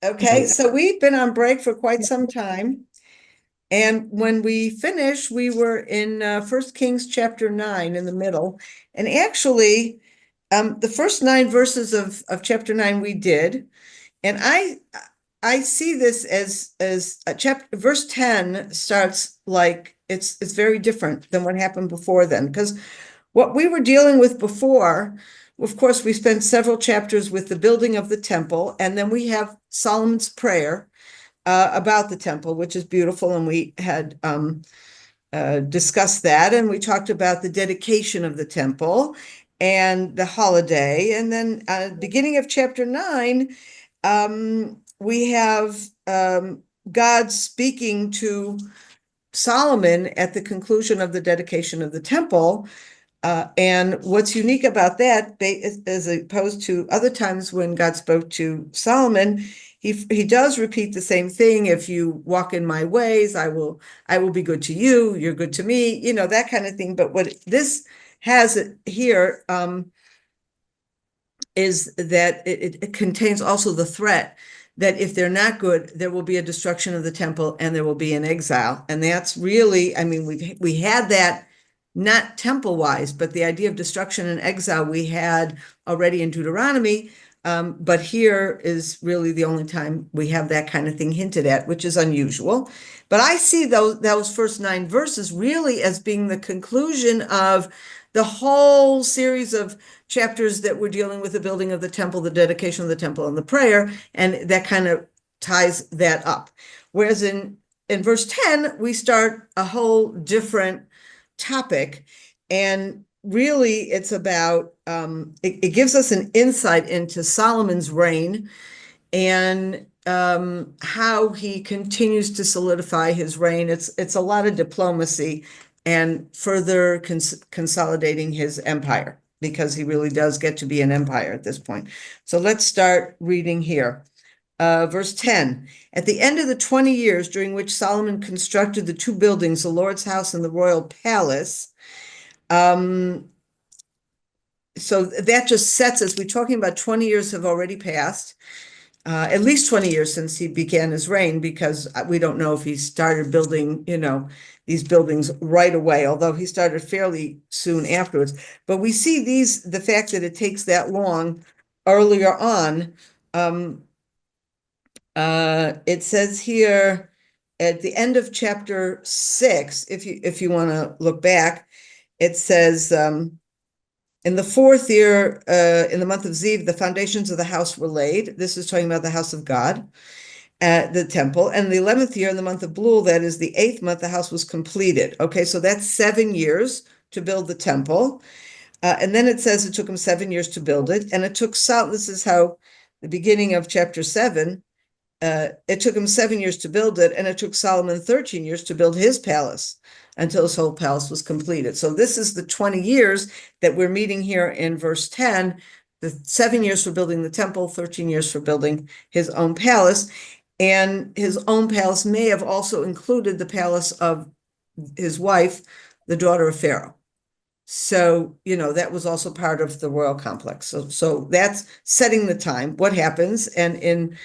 Okay, so we've been on break for quite some time. And when we finished, we were in 1 Kings chapter 9 in the middle. And actually, the first 9 verses of chapter 9 we did. And I see this as a chapter. Verse 10 starts like it's very different than what happened before then, because what we were dealing with before, of course, we spent several chapters with the building of the temple, and then we have Solomon's prayer about the temple, which is beautiful, and we had discussed that, and we talked about the dedication of the temple and the holiday, and then beginning of chapter 9, we have God speaking to Solomon at the conclusion of the dedication of the temple. And what's unique about that, as opposed to other times when God spoke to Solomon, he does repeat the same thing. If you walk in my ways, I will be good to you. You're good to me, that kind of thing. But what this has here is that it contains also the threat that if they're not good, there will be a destruction of the temple and there will be an exile. And that's really, I mean, we had that not temple-wise, but the idea of destruction and exile we had already in Deuteronomy. But here is really the only time we have that kind of thing hinted at, which is unusual. But I see those first 9 verses really as being the conclusion of the whole series of chapters that we're dealing with: the building of the temple, the dedication of the temple, and the prayer, and that kind of ties that up. Whereas in verse 10, we start a whole different topic, and really it's about it gives us an insight into Solomon's reign and how he continues to solidify his reign. It's a lot of diplomacy and further consolidating his empire, because he really does get to be an empire at this point. So let's start reading here. Verse 10, at the end of the 20 years during which Solomon constructed the 2 buildings, the Lord's house and the royal palace. So that just sets us, we're talking about 20 years have already passed, at least 20 years since he began his reign, because we don't know if he started building, these buildings right away, although he started fairly soon afterwards. But we see the fact that it takes that long earlier on. It says here at the end of chapter 6, if you want to look back, it says, in the 4th year, in the month of Ziv, the foundations of the house were laid. This is talking about the house of God, the temple. And the 11th year, in the month of Blul, that is the 8th month, the house was completed. Okay, so that's 7 years to build the temple. And then it says it took him 7 years to build it. And it took this is how the beginning of chapter 7, it took him 7 years to build it, and it took Solomon 13 years to build his palace until his whole palace was completed. So this is the 20 years that we're meeting here in verse 10, the 7 years for building the temple, 13 years for building his own palace. And his own palace may have also included the palace of his wife, the daughter of Pharaoh. So, that was also part of the royal complex. So that's setting the time, what happens. And in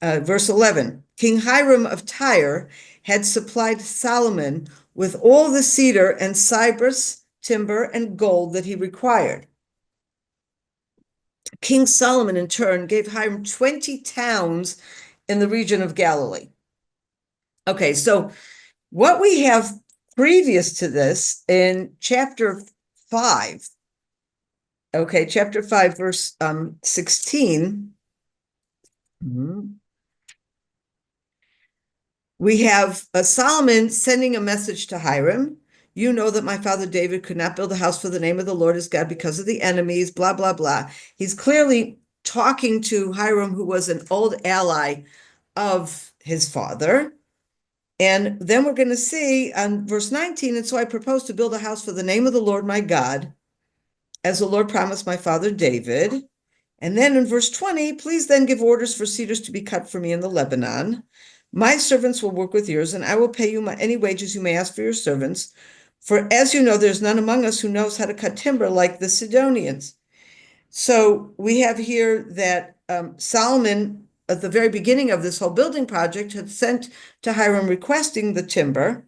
verse 11, King Hiram of Tyre had supplied Solomon with all the cedar and cypress, timber, and gold that he required. King Solomon, in turn, gave Hiram 20 towns in the region of Galilee. Okay, so what we have previous to this in chapter 5, chapter 5, verse 16, we have Solomon sending a message to Hiram. You know that my father David could not build a house for the name of the Lord his God because of the enemies, blah, blah, blah. He's clearly talking to Hiram, who was an old ally of his father. And then we're going to see on verse 19, and so I propose to build a house for the name of the Lord my God, as the Lord promised my father David. And then in verse 20, please then give orders for cedars to be cut for me in the Lebanon. My servants will work with yours, and I will pay you any wages you may ask for your servants. For as you know, there's none among us who knows how to cut timber like the Sidonians. So we have here that Solomon at the very beginning of this whole building project, had sent to Hiram requesting the timber.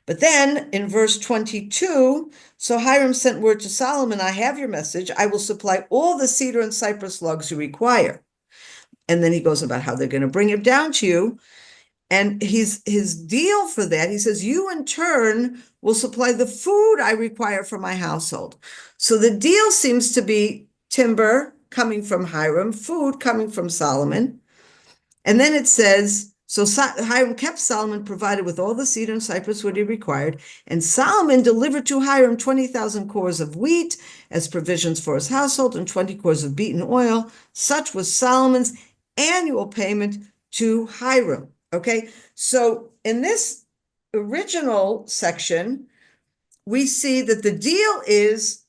But then in verse 22, so Hiram sent word to Solomon, I have your message. I will supply all the cedar and cypress logs you require. And then he goes about how they're going to bring it down to you. And his deal for that, he says, you in turn will supply the food I require for my household. So the deal seems to be timber coming from Hiram, food coming from Solomon. And then it says, so Hiram kept Solomon provided with all the cedar and cypress wood he required, and Solomon delivered to Hiram 20,000 cores of wheat as provisions for his household and 20 cores of beaten oil. Such was Solomon's annual payment to Hiram. Okay, so in this original section, we see that the deal is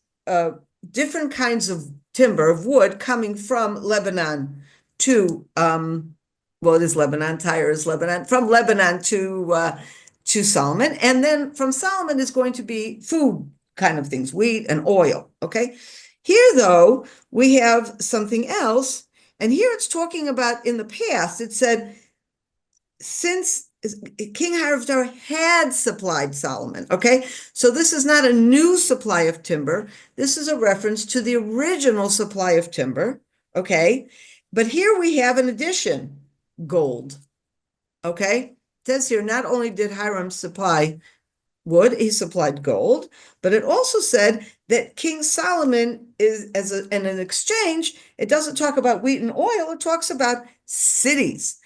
different kinds of timber, of wood, coming from Lebanon to, well, it is Lebanon, Tyre is Lebanon, from Lebanon to Solomon. And then from Solomon is going to be food kind of things, wheat and oil, okay? Here, though, we have something else. And here it's talking about in the past, it said, since King Hiram of Tyre had supplied Solomon, okay? So this is not a new supply of timber. This is a reference to the original supply of timber, okay? But here we have an addition, gold, okay? It says here, not only did Hiram supply wood, he supplied gold, but it also said that King Solomon is, in an exchange, it doesn't talk about wheat and oil, it talks about cities.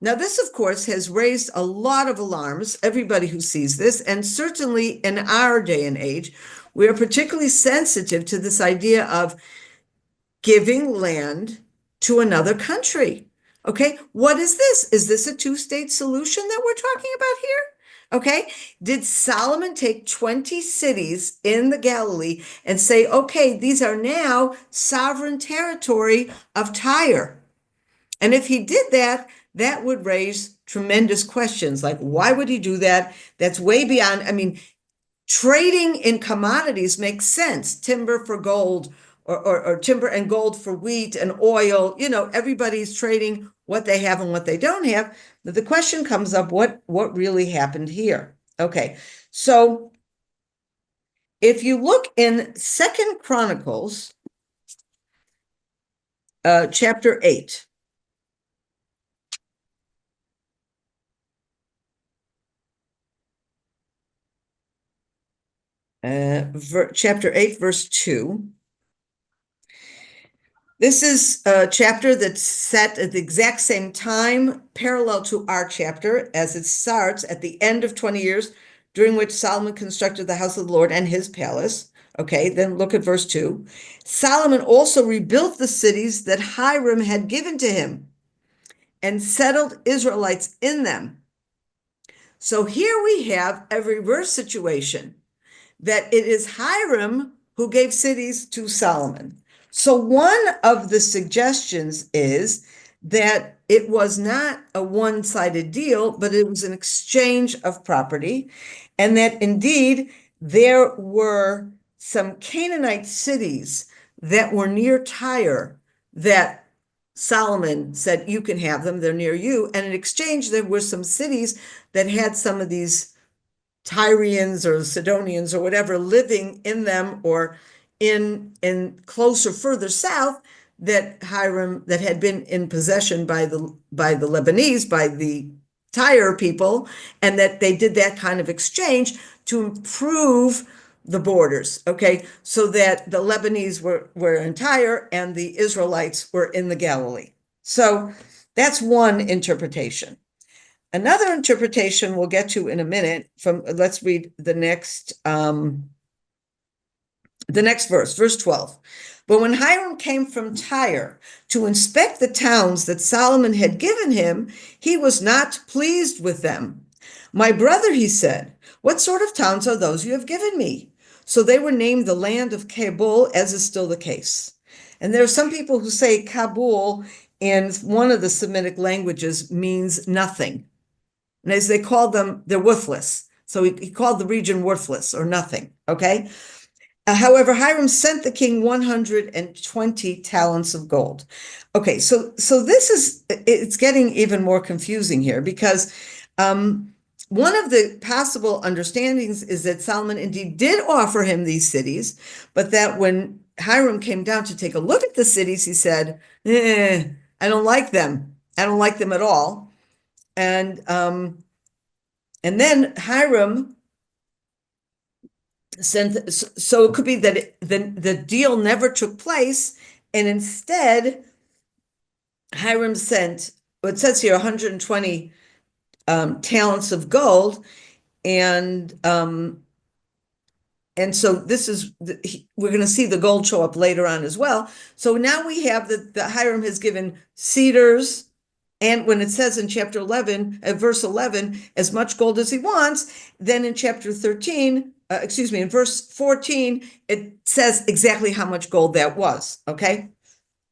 Now, this, of course, has raised a lot of alarms, everybody who sees this, and certainly in our day and age, we are particularly sensitive to this idea of giving land to another country. Okay, what is this? Is this a two-state solution that we're talking about here? Okay, did Solomon take 20 cities in the Galilee and say, okay, these are now sovereign territory of Tyre? And if he did that, that would raise tremendous questions. Like, why would he do that? That's way beyond, I mean, trading in commodities makes sense. Timber for gold, or timber and gold for wheat and oil. You know, everybody's trading what they have and what they don't have. But the question comes up, what really happened here? Okay, so if you look in 2 Chronicles, chapter 8, chapter 8, verse 2. This is a chapter that's set at the exact same time, parallel to our chapter, as it starts at the end of 20 years, during which Solomon constructed the house of the Lord and his palace. Okay, then look at verse 2. Solomon also rebuilt the cities that Hiram had given to him and settled Israelites in them. So here we have a reverse situation, that it is Hiram who gave cities to Solomon. So one of the suggestions is that it was not a one-sided deal, but it was an exchange of property, and that indeed there were some Canaanite cities that were near Tyre that Solomon said, you can have them, they're near you. And in exchange, there were some cities that had some of these Tyrians or Sidonians or whatever living in them, or in closer, further south, that Hiram, that had been in possession by the Lebanese, by the Tyre people, and that they did that kind of exchange to improve the borders, okay, so that the Lebanese were in Tyre and the Israelites were in the Galilee. So that's one interpretation. Another interpretation we'll get to in a minute from, let's read the next verse, verse 12. But when Hiram came from Tyre to inspect the towns that Solomon had given him, he was not pleased with them. My brother, he said, what sort of towns are those you have given me? So they were named the land of Kabul, as is still the case. And there are some people who say Kabul in one of the Semitic languages means nothing. And as they called them, they're worthless. So he called the region worthless or nothing, okay? However, Hiram sent the king 120 talents of gold. Okay, so it's getting even more confusing here because one of the possible understandings is that Solomon indeed did offer him these cities, but that when Hiram came down to take a look at the cities, he said, I don't like them. I don't like them at all. And then Hiram sent, so it could be that the deal never took place, and instead Hiram sent, it says here 120 talents of gold, and so this is, we're going to see the gold show up later on as well. So now we have that Hiram has given cedars, and when it says in chapter 11, verse 11, as much gold as he wants, then in chapter 13, in verse 14, it says exactly how much gold that was, okay?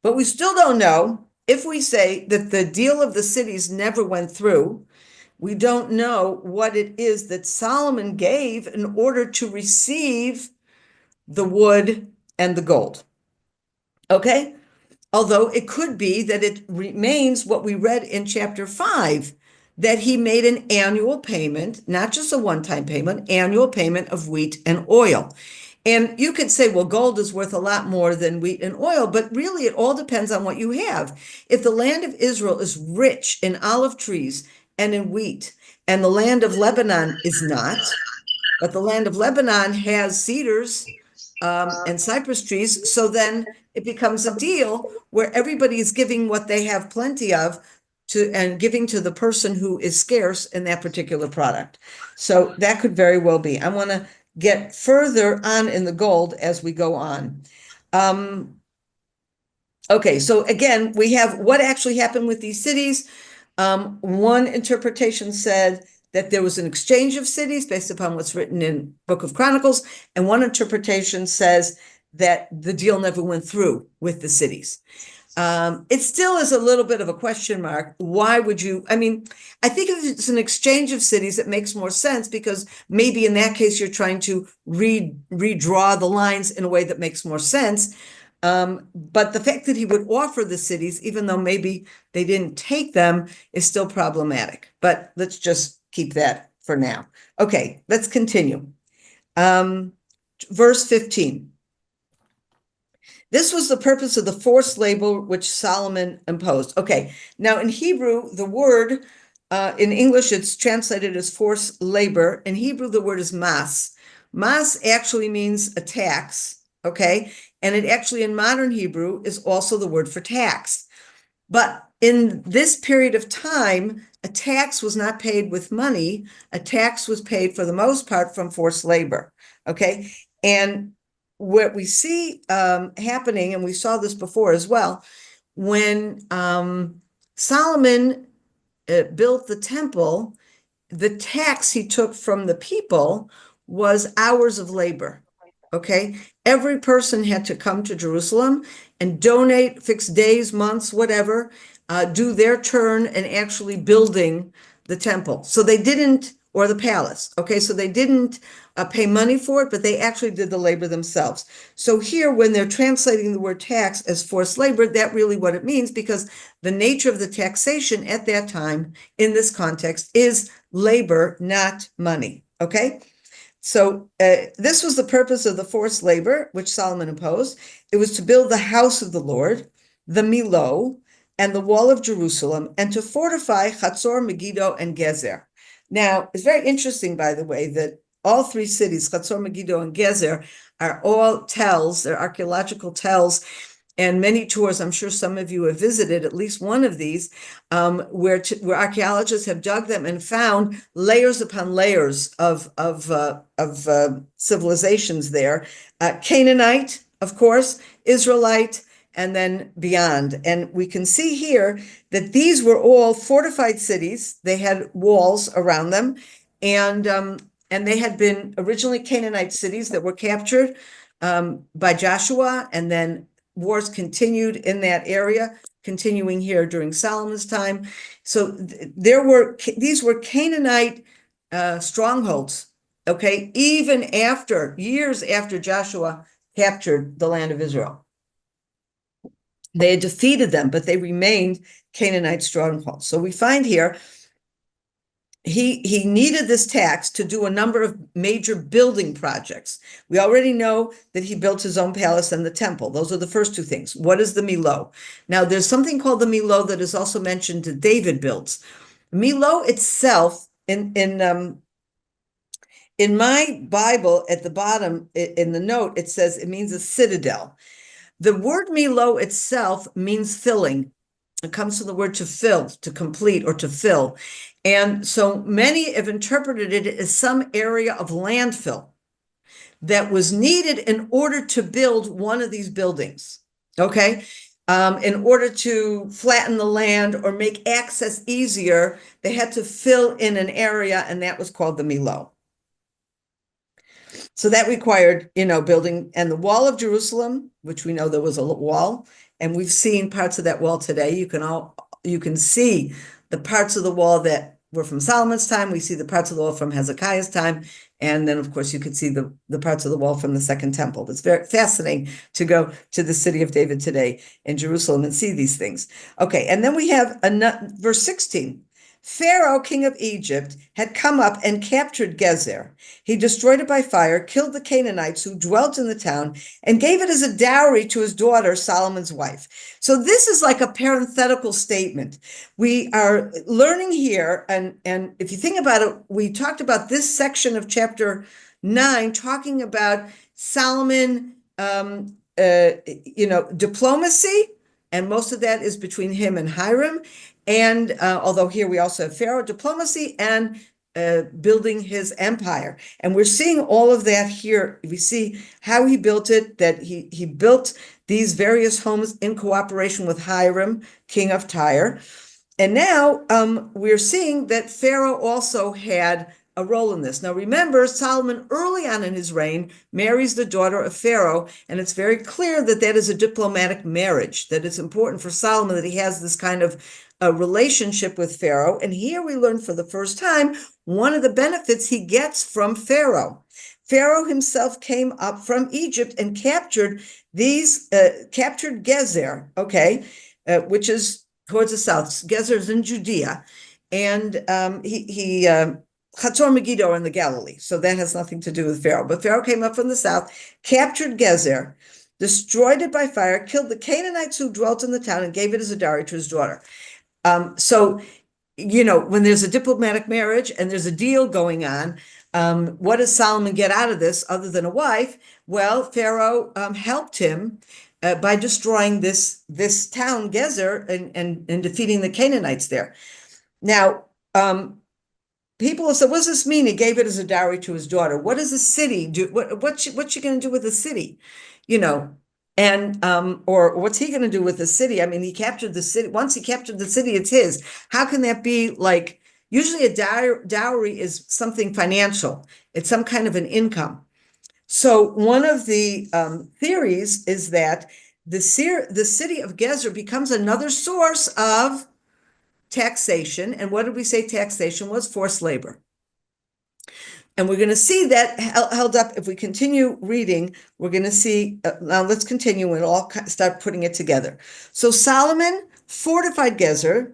But we still don't know. If we say that the deal of the cities never went through, we don't know what it is that Solomon gave in order to receive the wood and the gold, okay? Although it could be that it remains what we read in chapter 5, that he made an annual payment, not just a one-time payment, annual payment of wheat and oil. And you could say, well, gold is worth a lot more than wheat and oil, but really it all depends on what you have. If the land of Israel is rich in olive trees and in wheat, and the land of Lebanon is not, but the land of Lebanon has cedars and cypress trees, so then it becomes a deal where everybody is giving what they have plenty of and giving to the person who is scarce in that particular product. So that could very well be. I want to get further on in the gold as we go on. Okay, so again, we have what actually happened with these cities. One interpretation said that there was an exchange of cities based upon what's written in Book of Chronicles, and one interpretation says that the deal never went through with the cities. It still is a little bit of a question mark. Why would you? I mean, I think if it's an exchange of cities, it makes more sense because maybe in that case you're trying to redraw the lines in a way that makes more sense. But the fact that he would offer the cities, even though maybe they didn't take them, is still problematic. But let's just keep that for now. Okay, let's continue. Verse 15. This was the purpose of the forced labor which Solomon imposed. Okay, now in Hebrew, the word, in English, it's translated as forced labor. In Hebrew, the word is mas. Mas actually means a tax, okay? And it actually, in modern Hebrew, is also the word for tax. But in this period of time, a tax was not paid with money. A tax was paid for the most part from forced labor, okay? And what we see happening, and we saw this before as well, when Solomon built the temple, the tax he took from the people was hours of labor, okay? Every person had to come to Jerusalem and donate fixed days, months, whatever, do their turn in actually building the temple. So they didn't, or the palace, okay? So they didn't pay money for it, but they actually did the labor themselves. So here, when they're translating the word tax as forced labor, that's really what it means, because the nature of the taxation at that time in this context is labor, not money, okay? So this was the purpose of the forced labor, which Solomon imposed. It was to build the house of the Lord, the Milo, and the wall of Jerusalem, and to fortify Chatzor, Megiddo, and Gezer. Now, it's very interesting, by the way, that all three cities, Chatzor, Megiddo, and Gezer, are all tells, they're archaeological tells, and many tours, I'm sure some of you have visited at least one of these, where archaeologists have dug them and found layers upon layers of civilizations there. Canaanite, of course, Israelite, and then beyond. And we can see here that these were all fortified cities. They had walls around them, and they had been originally Canaanite cities that were captured by Joshua, and then wars continued in that area, continuing here during Solomon's time. So these were Canaanite strongholds okay, even after, years after Joshua captured the land of Israel. They had defeated them, but they remained Canaanite strongholds. So we find here, he needed this tax to do a number of major building projects. We already know that he built his own palace and the temple. Those are the first two things. What is the Milo? Now, there's something called the Milo that is also mentioned that David built. Milo itself, in my Bible, at the bottom, in the note, it says it means a citadel. The word Milo itself means filling. It comes from the word to fill, to complete, or to fill. And so many have interpreted it as some area of landfill that was needed in order to build one of these buildings, okay? In order to flatten the land or make access easier, they had to fill in an area, and that was called the Milo. So that required, building, and the wall of Jerusalem, which we know there was a wall, and we've seen parts of that wall today. You can see the parts of the wall that were from Solomon's time. We see the parts of the wall from Hezekiah's time. And then, of course, you could see the parts of the wall from the Second Temple. It's very fascinating to go to the city of David today in Jerusalem and see these things. Okay, and then we have verse 16. Pharaoh, king of Egypt, had come up and captured Gezer. He destroyed it by fire, killed the Canaanites who dwelt in the town, and gave it as a dowry to his daughter, Solomon's wife. So this is like a parenthetical statement. We are learning here, and if you think about it, we talked about this section of chapter 9, talking about Solomon, diplomacy, and most of that is between him and Hiram. And although here we also have Pharaoh, diplomacy, and building his empire. And we're seeing all of that here. We see how he built it, that he built these various homes in cooperation with Hiram, king of Tyre. And now we're seeing that Pharaoh also had a role in this. Now remember, Solomon early on in his reign marries the daughter of Pharaoh, and it's very clear that that is a diplomatic marriage, that it's important for Solomon that he has this kind of a relationship with Pharaoh. And here we learn for the first time one of the benefits he gets from Pharaoh. Pharaoh himself came up from Egypt and captured Gezer, okay, which is towards the south. Gezer is in Judea, and Chatzor Megiddo in the Galilee, so that has nothing to do with Pharaoh. But Pharaoh came up from the south, captured Gezer, destroyed it by fire, killed the Canaanites who dwelt in the town, and gave it as a dowry to his daughter. So, when there's a diplomatic marriage and there's a deal going on, what does Solomon get out of this other than a wife? Well, Pharaoh helped him by destroying this town, Gezer, and defeating the Canaanites there. Now, people have said, what does this mean? He gave it as a dowry to his daughter. What does the city do? What's she going to do with the city? And or what's he going to do with the city? I mean, he captured the city. Once he captured the city, it's his. How can that be like? Usually a dowry is something financial. It's some kind of an income. So one of the theories is that the city of Gezer becomes another source of taxation. And what did we say taxation was? Forced labor. And we're going to see that held up. If we continue reading, we're going to see, now let's continue and all start putting it together. So Solomon fortified Gezer,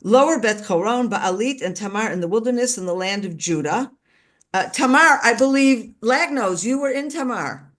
lower Beth Horon, Baalit, and Tamar in the wilderness in the land of Judah. Tamar, I believe, Lagnos, you were in Tamar.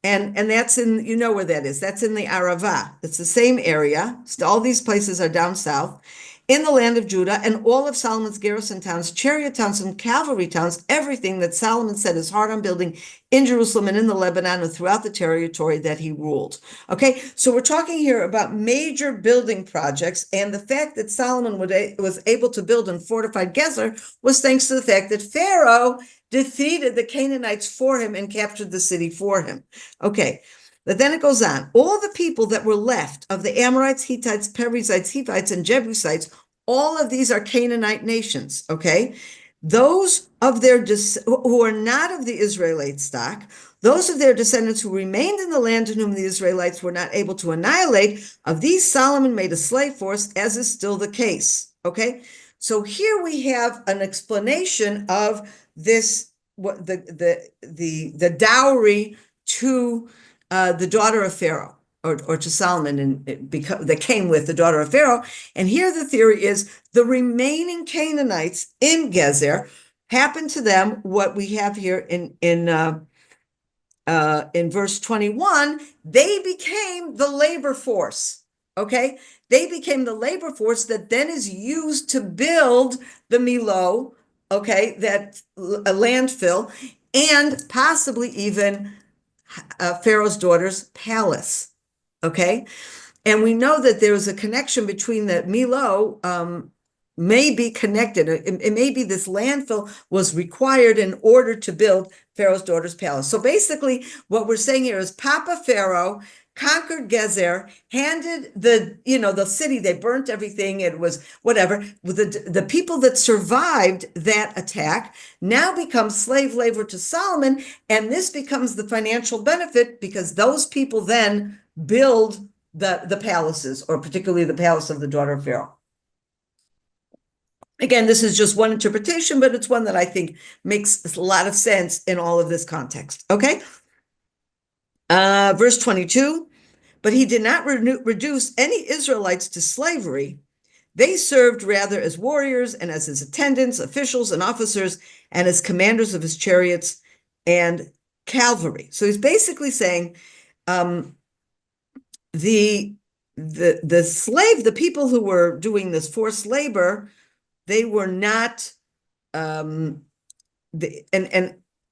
And that's in, where that is. That's in the Arava. It's the same area. All these places are down south. In the land of Judah, and all of Solomon's garrison towns, chariot towns, and cavalry towns, everything that Solomon set his heart on building in Jerusalem and in the Lebanon and throughout the territory that he ruled. Okay, so we're talking here about major building projects, and the fact that Solomon was able to build and fortify Gezer was thanks to the fact that Pharaoh defeated the Canaanites for him and captured the city for him. Okay. But then it goes on. All the people that were left of the Amorites, Hittites, Perizzites, Hivites, and Jebusites, all of these are Canaanite nations, okay? Those of their who are not of the Israelite stock, those of their descendants who remained in the land and whom the Israelites were not able to annihilate, of these Solomon made a slave force, as is still the case, okay? So here we have an explanation of this, what the dowry to the daughter of Pharaoh, or to Solomon, and that came with the daughter of Pharaoh. And here the theory is the remaining Canaanites in Gezer happened to them what we have here in verse 21. They became the labor force. Okay, they became the labor force that then is used to build the Milo, okay, that a landfill, and possibly even Pharaoh's daughter's palace. Okay, and we know that there is a connection between the Milo, may be connected. It may be this landfill was required in order to build Pharaoh's daughter's palace. So basically, what we're saying here is Papa Pharaoh conquered Gezer, handed the city, they burnt everything, it was whatever. The people that survived that attack now become slave labor to Solomon, and this becomes the financial benefit because those people then build the palaces, or particularly the palace of the daughter of Pharaoh. Again, this is just one interpretation, but it's one that I think makes a lot of sense in all of this context. Okay. Verse 22, but he did not reduce any Israelites to slavery. They served rather as warriors and as his attendants, officials, and officers, and as commanders of his chariots and cavalry. So he's basically saying the people who were doing this forced labor, they were not, and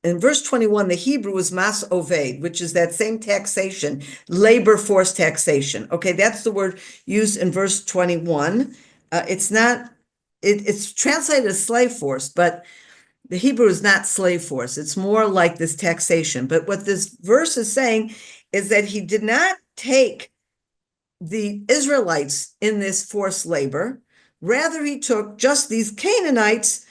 in verse 21, the Hebrew is mas oved, which is that same taxation, labor force taxation. Okay, that's the word used in verse 21. It's not, it's translated as slave force, but the Hebrew is not slave force. It's more like this taxation. But what this verse is saying is that he did not take the Israelites in this forced labor. Rather, he took just these Canaanites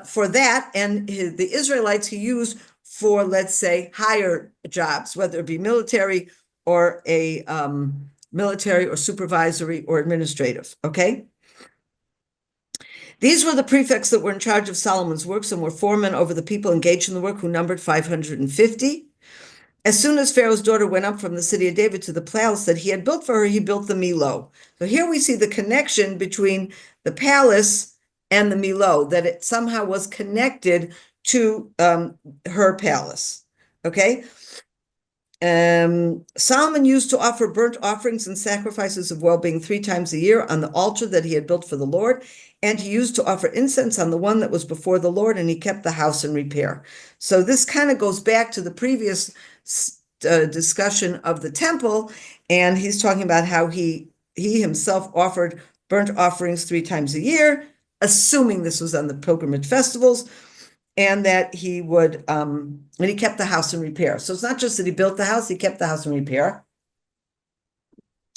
for that, and the Israelites he used for, let's say, higher jobs, whether it be military or military or supervisory or administrative. Okay. These were the prefects that were in charge of Solomon's works and were foremen over the people engaged in the work, who numbered 550. As soon as Pharaoh's daughter went up from the city of David to the palace that he had built for her, he built the Milo. So here we see the connection between the palace and the Milo, that it somehow was connected to her palace. Okay. Solomon used to offer burnt offerings and sacrifices of well-being 3 times a year on the altar that he had built for the Lord, and he used to offer incense on the one that was before the Lord, and he kept the house in repair. So this kind of goes back to the previous discussion of the temple, and he's talking about how he himself offered burnt offerings 3 times a year, assuming this was on the pilgrimage festivals, and that he would, and he kept the house in repair. So it's not just that he built the house, he kept the house in repair.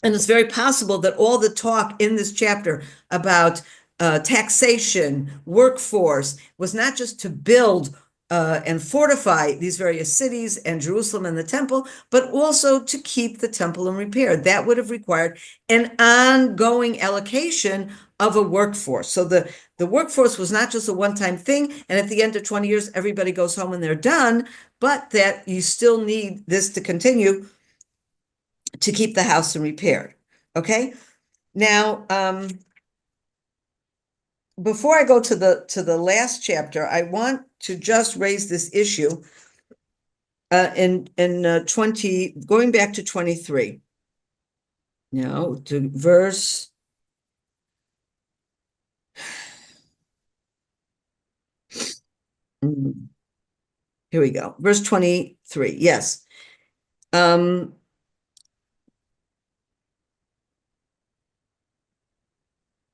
And it's very possible that all the talk in this chapter about taxation, workforce, was not just to build and fortify these various cities and Jerusalem and the temple, but also to keep the temple in repair. That would have required an ongoing allocation of a workforce. So the workforce was not just a one-time thing, and at the end of 20 years, everybody goes home and they're done, but that you still need this to continue to keep the house in repair. Okay? Now, before I go to the last chapter, I want to just raise this issue in 20, going back to 23. Now to verse. Here we go. Verse 23. Yes.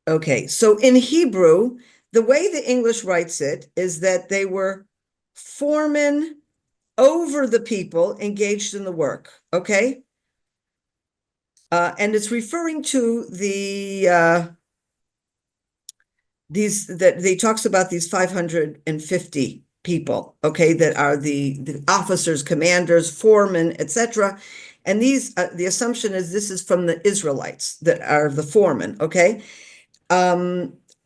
Okay, so in Hebrew, the way the English writes it is that they were foremen over the people engaged in the work. Okay. And it's referring to he talks about these 550 people, okay, that are the officers, commanders, foremen, etc. And these, the assumption is this is from the Israelites that are the foremen, okay?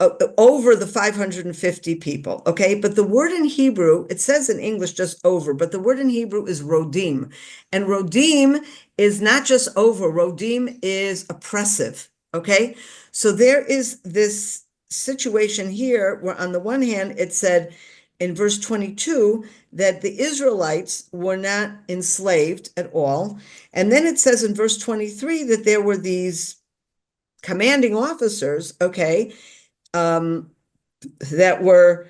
over the 550 people, okay? But the word in Hebrew, it says in English just over, but the word in Hebrew is rodim. And rodim is not just over, rodim is oppressive, okay? So there is this situation here where on the one hand, it said in verse 22 that the Israelites were not enslaved at all. And then it says in verse 23 that there were these commanding officers, okay, that were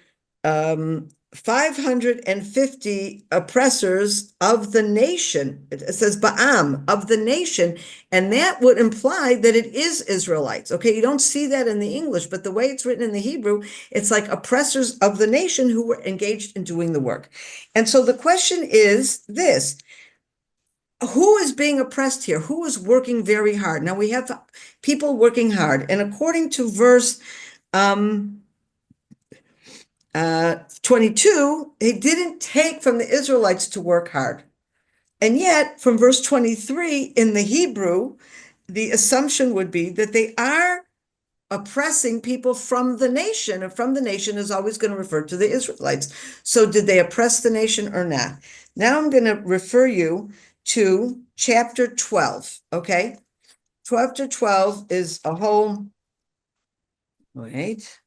550 oppressors of the nation. It says Ba'am, of the nation, and that would imply that it is Israelites. Okay, you don't see that in the English, but the way it's written in the Hebrew, it's like oppressors of the nation who were engaged in doing the work. And so the question is this: who is being oppressed here? Who is working very hard? Now we have people working hard, and according to verse 22, he didn't take from the Israelites to work hard. And yet, from verse 23 in the Hebrew, the assumption would be that they are oppressing people from the nation, and from the nation is always going to refer to the Israelites. So did they oppress the nation or not? Now I'm going to refer you to chapter 12, okay? Chapter 12 is a whole, wait.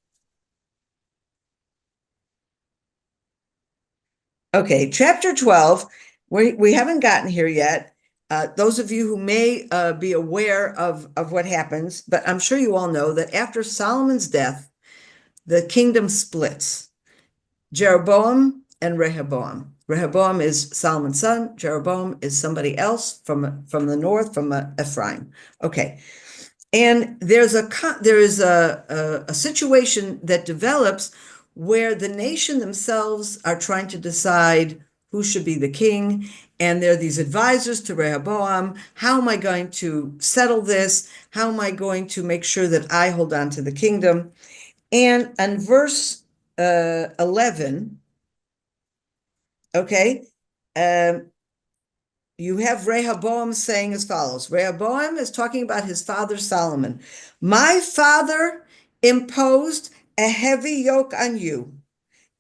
Okay, chapter 12, we haven't gotten here yet. Those of you who may be aware of what happens, but I'm sure you all know that after Solomon's death, the kingdom splits. Jeroboam and Rehoboam. Rehoboam is Solomon's son. Jeroboam is somebody else from the north, from Ephraim. Okay. And there is a situation that develops where the nation themselves are trying to decide who should be the king. And there are these advisors to Rehoboam. How am I going to settle this? How am I going to make sure that I hold on to the kingdom? And on verse 11, okay, you have Rehoboam saying as follows. Rehoboam is talking about his father Solomon. My father imposed a heavy yoke on you,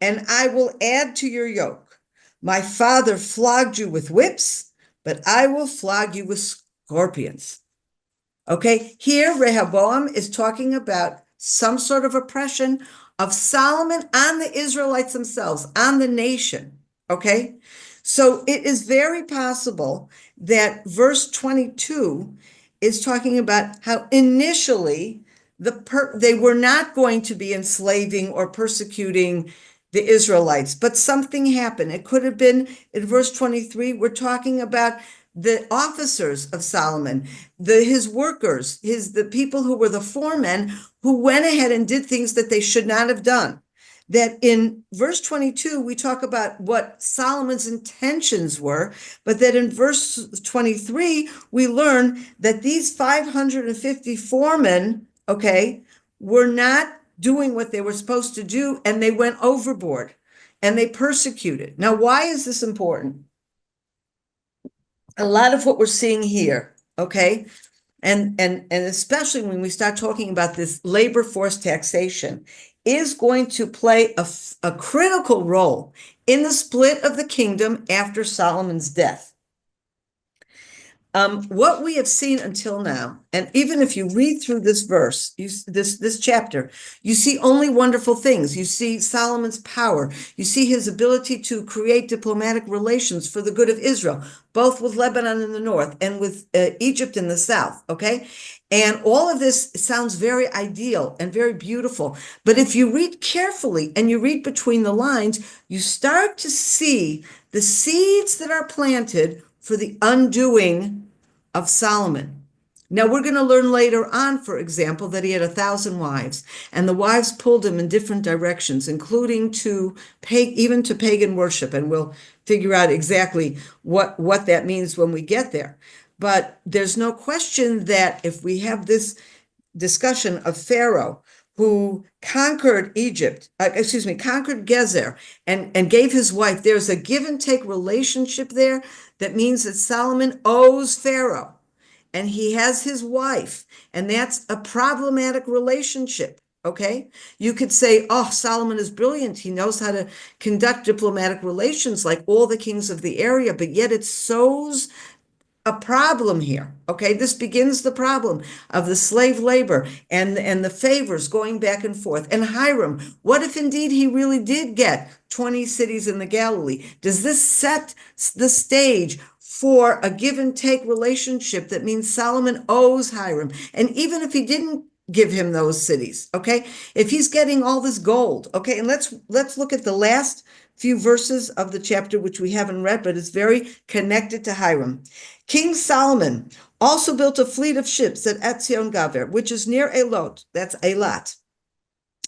and I will add to your yoke. My father flogged you with whips, but I will flog you with scorpions. Okay, here Rehoboam is talking about some sort of oppression of Solomon on the Israelites themselves, on the nation. Okay, so it is very possible that verse 22 is talking about how initially they were not going to be enslaving or persecuting the Israelites, but something happened. It could have been in verse 23, we're talking about the officers of Solomon, his workers, the people who were the foremen who went ahead and did things that they should not have done. That in verse 22, we talk about what Solomon's intentions were, but that in verse 23, we learn that these 550 foremen, okay, were not doing what they were supposed to do, and they went overboard and they persecuted. Now, why is this important? A lot of what we're seeing here, okay, and especially when we start talking about this labor force taxation, is going to play a critical role in the split of the kingdom after Solomon's death. What we have seen until now, and even if you read through this verse, this chapter, you see only wonderful things. You see Solomon's power. You see his ability to create diplomatic relations for the good of Israel, both with Lebanon in the north and with Egypt in the south, okay? And all of this sounds very ideal and very beautiful. But if you read carefully and you read between the lines, you start to see the seeds that are planted for the undoing of Solomon. Now, we're going to learn later on, for example, that he had 1,000 wives, and the wives pulled him in different directions, including even to pagan worship, and we'll figure out exactly what that means when we get there. But there's no question that if we have this discussion of Pharaoh, who conquered conquered Gezer and gave his wife, there's a give and take relationship there that means that Solomon owes Pharaoh and he has his wife, and that's a problematic relationship. Okay. You could say, oh, Solomon is brilliant. He knows how to conduct diplomatic relations like all the kings of the area, but yet it sows a problem here. Okay, this begins the problem of the slave labor and the favors going back and forth. And Hiram, what if indeed he really did get 20 cities in the Galilee? Does this set the stage for a give and take relationship that means Solomon owes Hiram? And even if he didn't give him those cities, okay, if he's getting all this gold, okay, and let's look at the last few verses of the chapter, which we haven't read, but it's very connected to Hiram. King Solomon also built a fleet of ships at Etzion Gaber, which is near Elot, that's Eilat,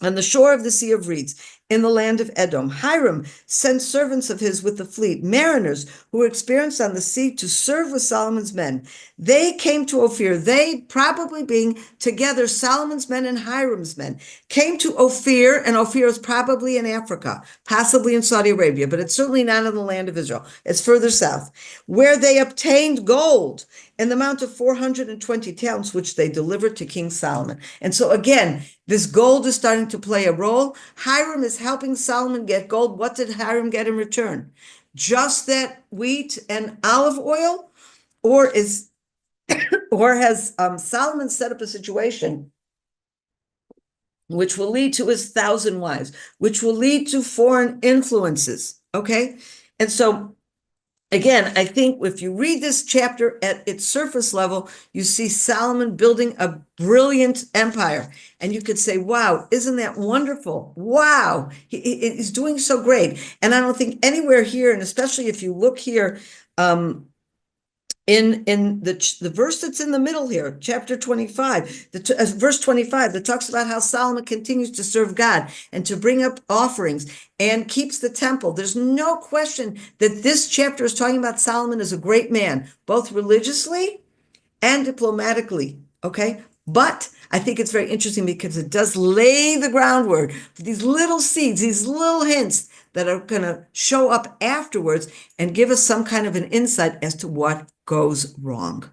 on the shore of the Sea of Reeds, in the land of Edom. Hiram sent servants of his with the fleet, mariners who were experienced on the sea, to serve with Solomon's men. They came to Ophir. They, probably being together, Solomon's men and Hiram's men, came to Ophir, and Ophir is probably in Africa, possibly in Saudi Arabia, but it's certainly not in the land of Israel. It's further south, where they obtained gold in the amount of 420 talents, which they delivered to King Solomon. And so again, this gold is starting to play a role. Hiram is helping Solomon get gold. What did Hiram get in return? Just that wheat and olive oil? Or has Solomon set up a situation which will lead to his 1,000 wives, which will lead to foreign influences? Okay. And so again, I think if you read this chapter at its surface level, you see Solomon building a brilliant empire. And you could say, wow, isn't that wonderful? Wow, he's doing so great. And I don't think anywhere here, and especially if you look here, in the verse that's in the middle here, chapter 25, verse 25, that talks about how Solomon continues to serve God and to bring up offerings and keeps the temple. There's no question that this chapter is talking about Solomon as a great man, both religiously and diplomatically, okay? But I think it's very interesting because it does lay the groundwork for these little seeds, these little hints that are going to show up afterwards and give us some kind of an insight as to what goes wrong.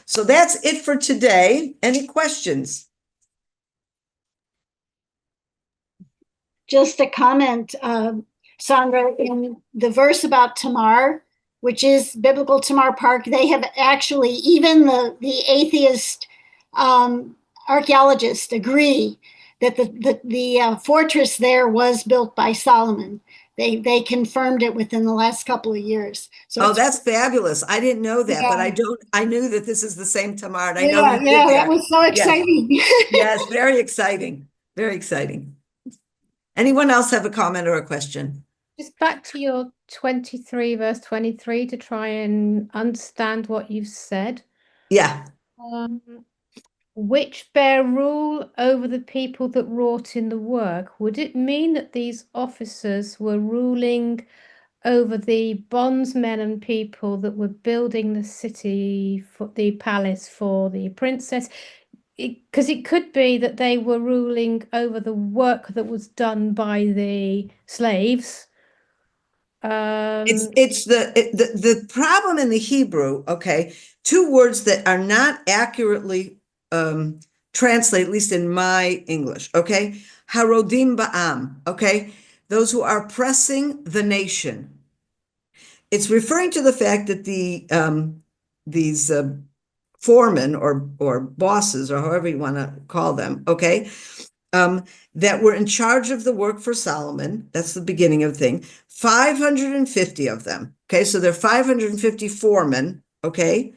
So that's it for today. Any questions? Just a comment, Sondra, in the verse about Tamar, which is biblical Tamar Park, they have actually, even the atheist archaeologists agree that the fortress there was built by Solomon. They confirmed it within the last couple of years. So that's fabulous. I didn't know that, but I knew that this is the same Tamar. I know you did that. That was so exciting. Yes, very exciting. Very exciting. Anyone else have a comment or a question? Just back to your 23, verse 23, to try and understand what you've said. Yeah. Which bear rule over the people that wrought in the work. Would it mean that these officers were ruling over the bondsmen and people that were building the city, for the palace for the princess? Because it could be that they were ruling over the work that was done by the slaves. It's the problem in the Hebrew, okay, two words that are not accurately translated, at least in my English, okay? Harodim ba'am, okay? Those who are oppressing the nation. It's referring to the fact that these foremen or bosses, or however you want to call them, okay, that were in charge of the work for Solomon. That's the beginning of the thing. 550 of them. Okay, so there are 550 foremen, okay,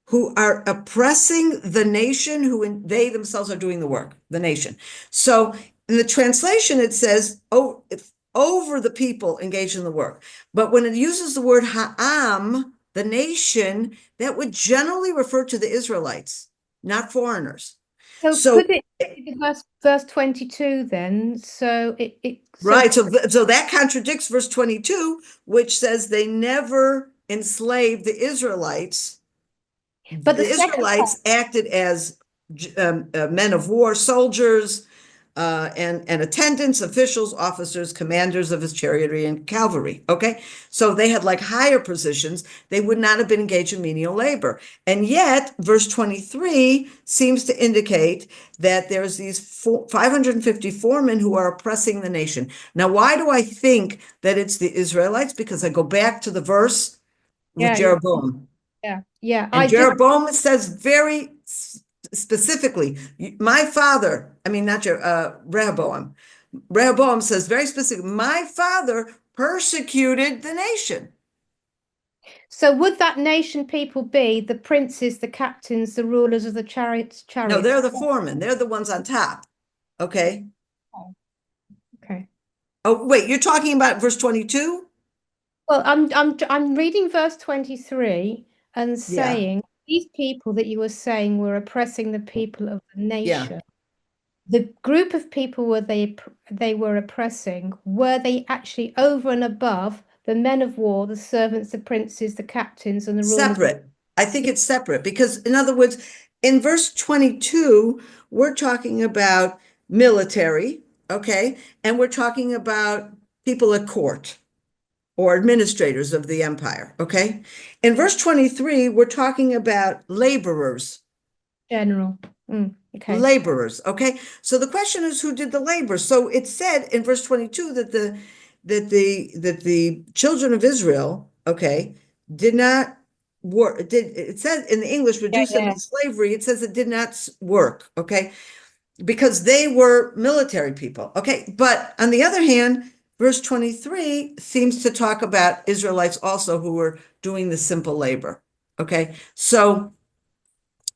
who are oppressing the nation, they themselves are doing the work, the nation. So in the translation, it says, oh, over the people engaged in the work. But when it uses the word ha'am, the nation, that would generally refer to the Israelites, not foreigners. So could it be verse 22 then? Right. So that contradicts verse 22, which says they never enslaved the Israelites. But the Israelites acted as men of war, soldiers, and attendants, officials, officers, commanders of his chariotry and cavalry. Okay. So they had like higher positions. They would not have been engaged in menial labor. And yet, verse 23 seems to indicate that there's these 550 foremen who are oppressing the nation. Now, why do I think that it's the Israelites? Because I go back to the verse with Yeah, Jeroboam. yeah. And Jeroboam says very specifically, my father, I mean, not Rehoboam. Rehoboam says very specifically, my father persecuted the nation. So would that nation people be the princes, the captains, the rulers of the chariots? No, they're the foremen. They're the ones on top. Okay. Okay. Oh, wait, you're talking about verse 22? Well, I'm reading verse 23 and Yeah. saying these people that you were saying were oppressing the people of the nation. The group of people they were oppressing, were they actually over and above the men of war, the servants, the princes, the captains, and the rulers? Separate. I think it's separate because, in other words, in verse 22, we're talking about military, okay? And we're talking about people at court or administrators of the empire, okay? In verse 23, we're talking about laborers. General. Okay. Laborers, okay? So the question is, who did the labor? So it said in verse 22 that the children of Israel, okay, did not work. It said in the English, reduce them to slavery. It says it did not work, okay, because they were military people, okay. But on the other hand, verse 23 seems to talk about Israelites also who were doing the simple labor, okay. So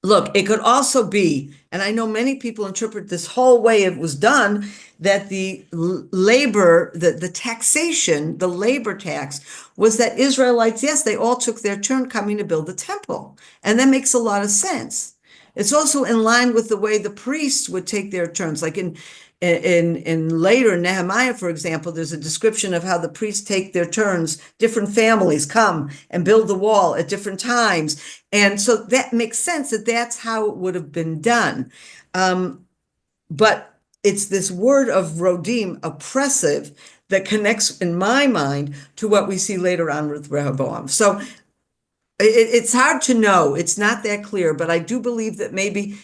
look, it could also be, and I know many people interpret this whole way it was done, that the labor, the taxation, the labor tax was that Israelites, yes, they all took their turn coming to build the temple. And that makes a lot of sense. It's also in line with the way the priests would take their turns. Like in later Nehemiah, for example, there's a description of how the priests take their turns. Different families come and build the wall at different times. And so that makes sense that that's how it would have been done. But it's this word of rodim, oppressive, that connects in my mind to what we see later on with Rehoboam. So it's hard to know. It's not that clear, but I do believe that maybe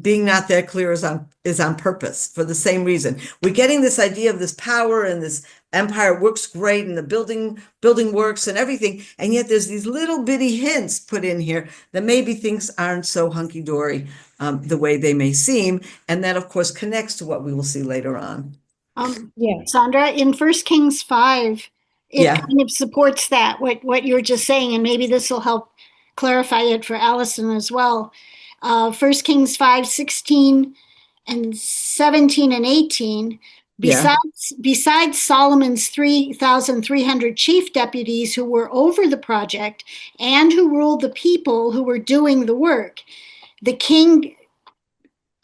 being not that clear is on purpose for the same reason. We're getting this idea of this power and this empire works great and the building works and everything. And yet there's these little bitty hints put in here that maybe things aren't so hunky-dory the way they may seem. And that, of course, connects to what we will see later on. Sondra, in 1 Kings 5, it kind of supports that, what you were just saying, and maybe this will help clarify it for Allison as well. 1 Kings 5, 16 and 17 and 18, besides Solomon's 3,300 chief deputies who were over the project and who ruled the people who were doing the work, the king...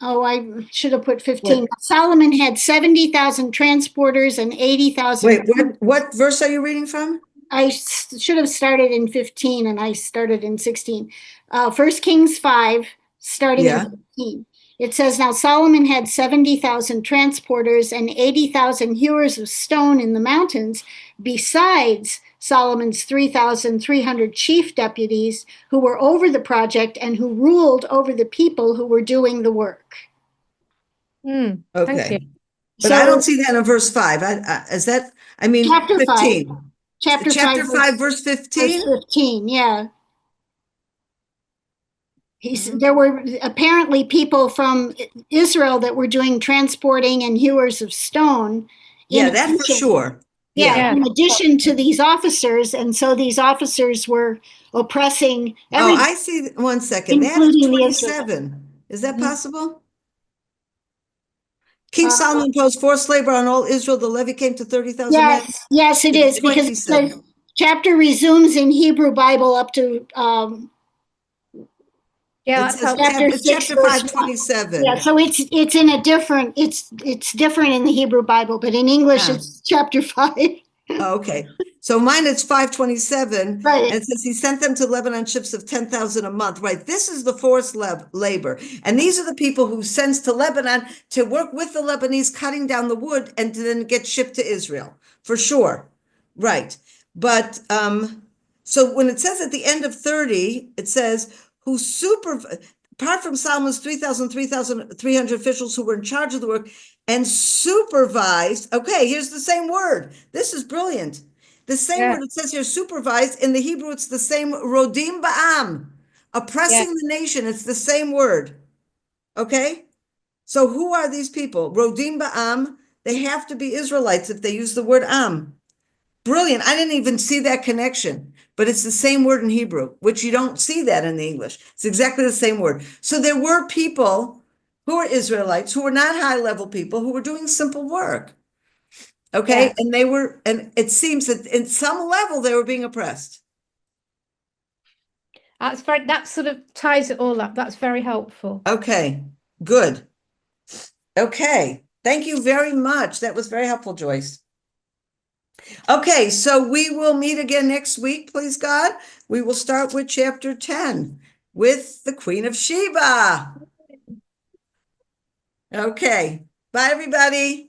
Oh, I should have put 15. What? Solomon had 70,000 transporters and 80,000. Wait, what verse are you reading from? I should have started in 15 and I started in 16. 1 Kings 5, starting in 15. It says, now Solomon had 70,000 transporters and 80,000 hewers of stone in the mountains, besides Solomon's 3,300 chief deputies who were over the project and who ruled over the people who were doing the work. Okay. But I don't see that in verse 5. Is that, I mean, chapter 15. 5. Chapter 5, verse 15? Verse 15, yeah. There were apparently people from Israel that were doing transporting and hewers of stone. Yeah, that for sure. Yeah, in addition to these officers, and so these officers were oppressing everybody. Oh, I see. 1 second. That's 27. Is that possible? King Solomon imposed forced labor on all Israel. The levy came to 30,000 men. Yes, it is, because the chapter resumes in Hebrew Bible up to chapter 5, 27. Yeah, so it's in a different, it's different in the Hebrew Bible, but in English it's chapter 5. Okay. So mine it's 527, Right. and it says he sent them to Lebanon ships of 10,000 a month. Right, this is the forced labor, and these are the people who sends to Lebanon to work with the Lebanese cutting down the wood and to then get shipped to Israel for sure. Right, but so when it says at the end of 30, it says who apart from Solomon's 3,300 officials who were in charge of the work and supervised. Okay, here's the same word. This is brilliant. The same word it says here, supervised. In the Hebrew, it's the same rodim ba'am, oppressing the nation. It's the same word. Okay? So who are these people? Rodim ba'am. They have to be Israelites if they use the word am. Brilliant. I didn't even see that connection, but it's the same word in Hebrew, which you don't see that in the English. It's exactly the same word. So there were people who were Israelites, who were not high-level people, who were doing simple work. Okay. Yes. And it seems that in some level they were being oppressed. That sort of ties it all up. That's very helpful. Okay, good. Okay. Thank you very much. That was very helpful, Joyce. Okay, so we will meet again next week, please God. We will start with chapter 10 with the Queen of Sheba. Okay. Bye, everybody.